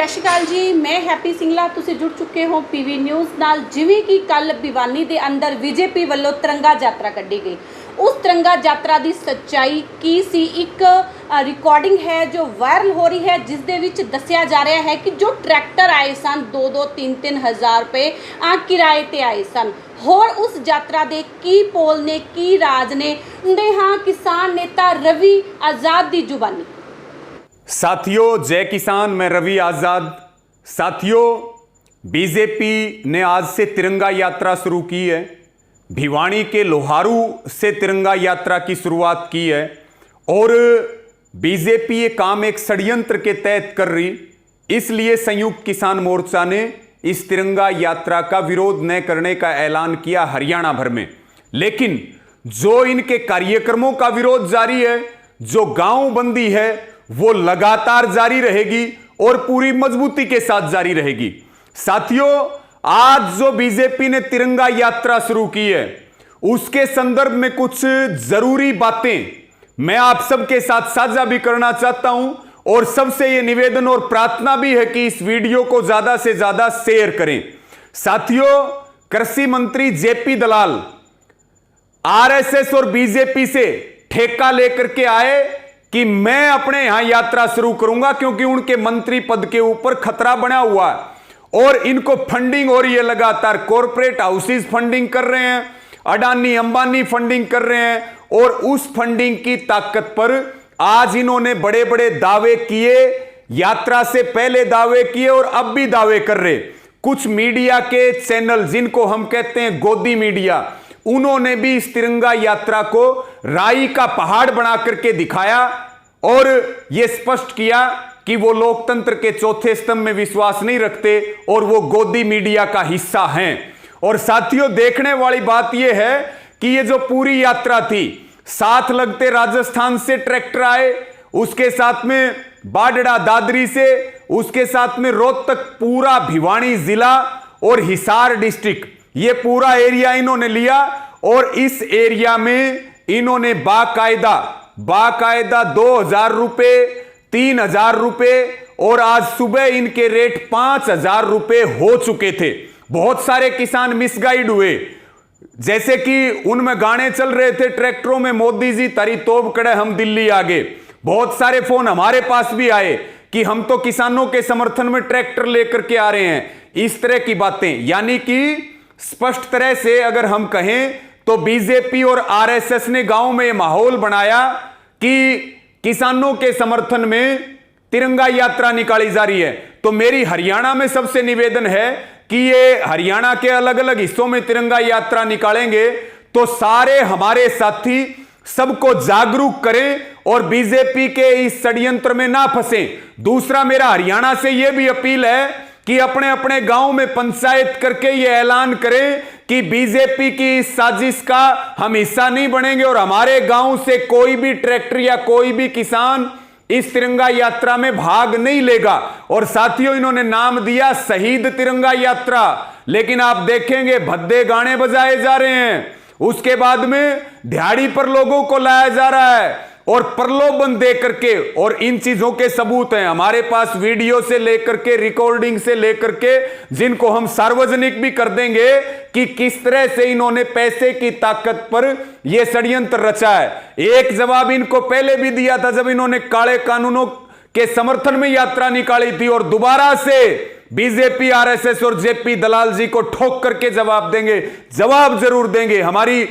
ਸਤਿ ਸ਼੍ਰੀ ਅਕਾਲ ਜੀ, मैं हैप्पी सिंगला। ਤੁਸੀਂ जुड़ चुके हो पीवी न्यूज़ नाल। जिवें कि कल भिवानी के अंदर बीजेपी वालों तिरंगा यात्रा कढ़ी गई, उस तिरंगा यात्रा की सच्चाई की सी। एक रिकॉर्डिंग है जो वायरल हो रही है, जिस दे विच दस्सिया जा रहा है कि जो ट्रैक्टर आए सन 2-3 हज़ार रुपए किराए ते आए सन। होर उस यात्रा के की पोल ने की राज ने उंदे हाँ किसान नेता रवि आज़ाद की जुबानी। साथियों जय किसान, मैं रवि आज़ाद। साथियों, बीजेपी ने आज से तिरंगा यात्रा शुरू की है। भिवानी के लोहारू से तिरंगा यात्रा की शुरुआत की है और बीजेपी ये काम एक षड्यंत्र के तहत कर रही, इसलिए संयुक्त किसान मोर्चा ने इस तिरंगा यात्रा का विरोध न करने का ऐलान किया हरियाणा भर में। लेकिन जो इनके कार्यक्रमों का विरोध जारी है, जो गांव बंदी है, वो लगातार जारी रहेगी और पूरी मजबूती के साथ जारी रहेगी। साथियों, आज जो बीजेपी ने तिरंगा यात्रा शुरू की है, उसके संदर्भ में कुछ जरूरी बातें मैं आप सबके साथ साझा भी करना चाहता हूं और सबसे यह निवेदन और प्रार्थना भी है कि इस वीडियो को ज्यादा से ज्यादा शेयर करें। साथियों, कृषि मंत्री जेपी दलाल आरएसएस और बीजेपी से ठेका लेकर के आए कि मैं अपने यहां यात्रा शुरू करूंगा, क्योंकि उनके मंत्री पद के ऊपर खतरा बना हुआ है और इनको फंडिंग हो रही है लगातार। कॉरपोरेट हाउसेस फंडिंग कर रहे हैं, अडानी अंबानी फंडिंग कर रहे हैं और उस फंडिंग की ताकत पर आज इन्होंने बड़े बड़े दावे किए, यात्रा से पहले दावे किए और अब भी दावे कर रहे। कुछ मीडिया के चैनल जिनको हम कहते हैं गोदी मीडिया, उन्होंने भी इस तिरंगा यात्रा को राई का पहाड़ बना करके दिखाया और यह स्पष्ट किया कि वो लोकतंत्र के चौथे स्तंभ में विश्वास नहीं रखते और वो गोदी मीडिया का हिस्सा हैं। और साथियों, देखने वाली बात यह है कि ये जो पूरी यात्रा थी, साथ लगते राजस्थान से ट्रैक्टर आए, उसके साथ में बाडड़ा दादरी से, उसके साथ में रोहतक, पूरा भिवानी जिला और हिसार डिस्ट्रिक्ट, ये पूरा एरिया इन्होंने लिया और इस एरिया में इन्होंने बाकायदा 2,000 रुपए, 3,000 रुपए और आज सुबह इनके रेट 5,000 रुपए हो चुके थे। बहुत सारे किसान मिसगाइड हुए, जैसे कि उनमें गाने चल रहे थे ट्रैक्टरों में, मोदी जी तारी तोप कड़े हम दिल्ली आगे। बहुत सारे फोन हमारे पास भी आए कि हम तो किसानों के समर्थन में ट्रैक्टर लेकर के आ रहे हैं। इस तरह की बातें, यानी कि स्पष्ट तरह से अगर हम कहें तो बीजेपी और आरएसएस ने गांव में यह माहौल बनाया कि किसानों के समर्थन में तिरंगा यात्रा निकाली जा रही है। तो मेरी हरियाणा में सबसे निवेदन है कि ये हरियाणा के अलग अलग हिस्सों में तिरंगा यात्रा निकालेंगे तो सारे हमारे साथी सबको जागरूक करें और बीजेपी के इस षड्यंत्र में ना फंसें। दूसरा, मेरा हरियाणा से यह भी अपील है कि अपने अपने गांव में पंचायत करके यह ऐलान करें कि बीजेपी की इस साजिश का हम हिस्सा नहीं बनेंगे और हमारे गांव से कोई भी ट्रैक्टर या कोई भी किसान इस तिरंगा यात्रा में भाग नहीं लेगा। और साथियों, इन्होंने नाम दिया शहीद तिरंगा यात्रा, लेकिन आप देखेंगे भद्दे गाने बजाए जा रहे हैं, उसके बाद में दिहाड़ी पर लोगों को लाया जा रहा है और प्रलोभन दे करके। और इन चीजों के सबूत हैं हमारे पास, वीडियो से लेकर के, रिकॉर्डिंग से लेकर के, जिनको हम सार्वजनिक भी कर देंगे कि किस तरह से इन्होंने पैसे की ताकत पर यह षड्यंत्र रचा है। एक जवाब इनको पहले भी दिया था जब इन्होंने काले कानूनों के समर्थन में यात्रा निकाली थी, और दोबारा से बीजेपी, आरएसएस और जेपी दलाल जी को ठोक करके जवाब देंगे, जवाब जरूर देंगे। हमारी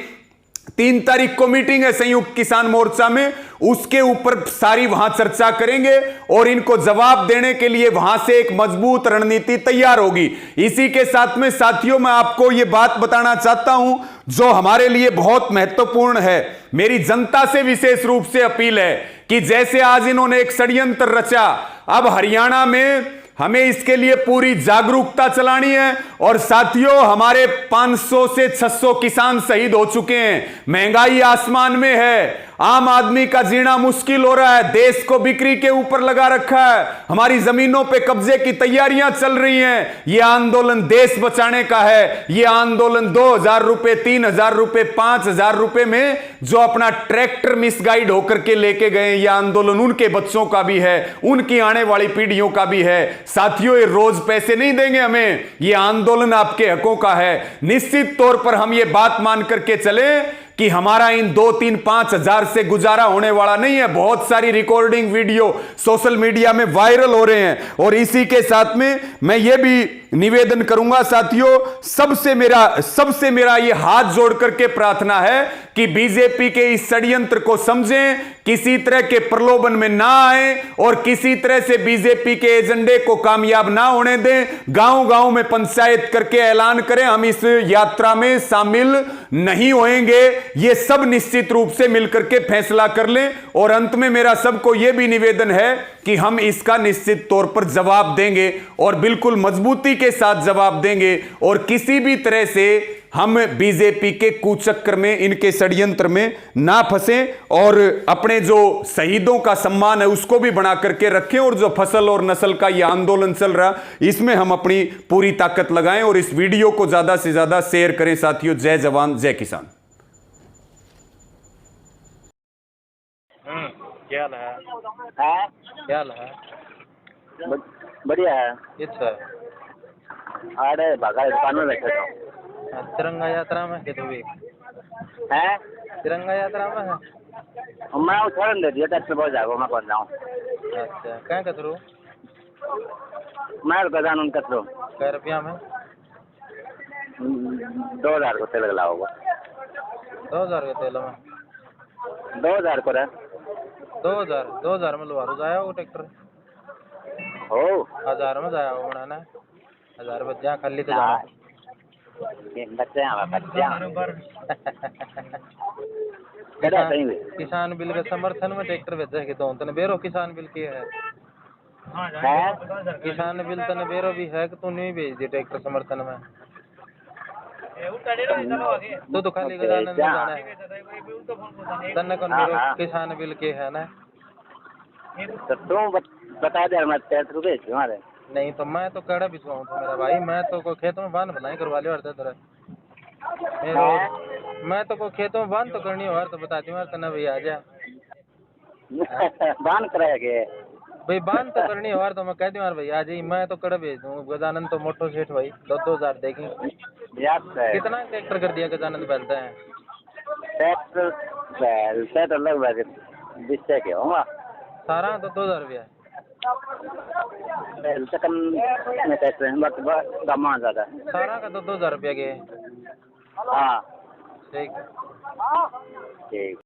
3 तारीख को मीटिंग है संयुक्त किसान मोर्चा में, उसके ऊपर सारी वहां चर्चा करेंगे और इनको जवाब देने के लिए वहां से एक मजबूत रणनीति तैयार होगी। इसी के साथ में साथियों, मैं आपको यह बात बताना चाहता हूं जो हमारे लिए बहुत महत्वपूर्ण है। मेरी जनता से विशेष रूप से अपील है कि जैसे आज इन्होंने एक षड्यंत्र रचा, अब हरियाणा में हमें इसके लिए पूरी जागरूकता चलानी है। और साथियों, हमारे 500 से 600 किसान शहीद हो चुके हैं, महंगाई आसमान में है। आम आदमी का जीना मुश्किल हो रहा है, देश को बिक्री के ऊपर लगा रखा है, हमारी जमीनों पे कब्जे की तैयारियां चल रही हैं। यह आंदोलन देश बचाने का है। यह आंदोलन 2000 रुपए, 3000 रुपए, 5000 रुपए में जो अपना ट्रैक्टर मिसगाइड होकर के लेके गए, यह आंदोलन उनके बच्चों का भी है, उनकी आने वाली पीढ़ियों का भी है। साथियों, ये रोज पैसे नहीं देंगे हमें, यह आंदोलन आपके हकों का है। निश्चित तौर पर हम ये बात मान करके चले कि हमारा इन 2, 3, 5 हजार से गुजारा होने वाला नहीं है। बहुत सारी रिकॉर्डिंग वीडियो सोशल मीडिया में वायरल हो रहे हैं। और इसी के साथ में मैं ये भी निवेदन करूंगा साथियों, सबसे मेरा ये हाथ जोड़ करके प्रार्थना है कि बीजेपी के इस षड्यंत्र को समझें, किसी तरह के प्रलोभन में ना आए और किसी तरह से बीजेपी के एजेंडे को कामयाब ना होने दें। गांव-गांव में पंचायत करके ऐलान करें, हम इस यात्रा में शामिल नहीं होंगे। ये सब निश्चित रूप से मिलकर के फैसला कर लें। और अंत में मेरा सबको यह भी निवेदन है कि हम इसका निश्चित तौर पर जवाब देंगे और बिल्कुल मजबूती के साथ जवाब देंगे। और किसी भी तरह से हम बीजेपी के कुचक्कर में, इनके षड्यंत्र में ना फंसें और अपने जो शहीदों का सम्मान है उसको भी बना करके रखें। और जो फसल और नस्ल का यह आंदोलन चल रहा, इसमें हम अपनी पूरी ताकत लगाएं और इस वीडियो को ज्यादा से ज्यादा शेयर करें साथियों। जय जवान, जय किसान। क्या हाल है? हाँ, क्या हाल है? बढ़िया है। अच्छा, अरे बागा दुकान में बैठे था। तिरंगा यात्रा में है तो भी हैं? तिरंगा यात्रा में है। मैं उछालन दे दिया, टैक्स में बहुत जाएगा, मैं कौन जाऊँ। अच्छा, क्या कतरू? मैं गजान उनका तो कै रुपया में? 2000 को तेल लगा होगा। 2000 के तेल में? 2000 को रहे 2000 में लुहारू जाया वो ट्रैक्टर? हो 1000 में जाया वो बनाना 1000 बच्चा खाली तो जाना। बच्चे हैं किसान बिल के समर्थन में ट्रैक्टर भेजे कि तो तने बेरो किसान बिल की है। किसान बिल तने बेरो भी है कि तू नहीं भेज दी ट्रैक्टर समर्थन में? तो खाली गजानन में जाना है तने कौन बेरो किसान बिल के है ना। तो तुम बता दे, मैं 33 रुपये हमारे। नहीं तो मैं तो कड़ा भिजवाऊँ तो मेरा भाई, मैं तो को खेतों में बांध बनाई करवा लियो हर तरह। मैं तो को खेतों में बांध तो करनी हो तो बता दी तना भैया आ जा बांध कराएंगे भाई, बांध तो करनी हो तो मैं कह दूँ यार भैया आ जाइए। मैं तो कड़ा भेज दूँ। गजानन तो मोटो सेठ भाई 2-2000 देगी। कितना ट्रैक्टर कर दिया गजानन बैलता है? ट्रैक्टर तो लगभग 20 के होगा सारा तो 2000 रुपया ज्यादा सारा का तो 2000 रुपया के। हाँ ठीक ठीक।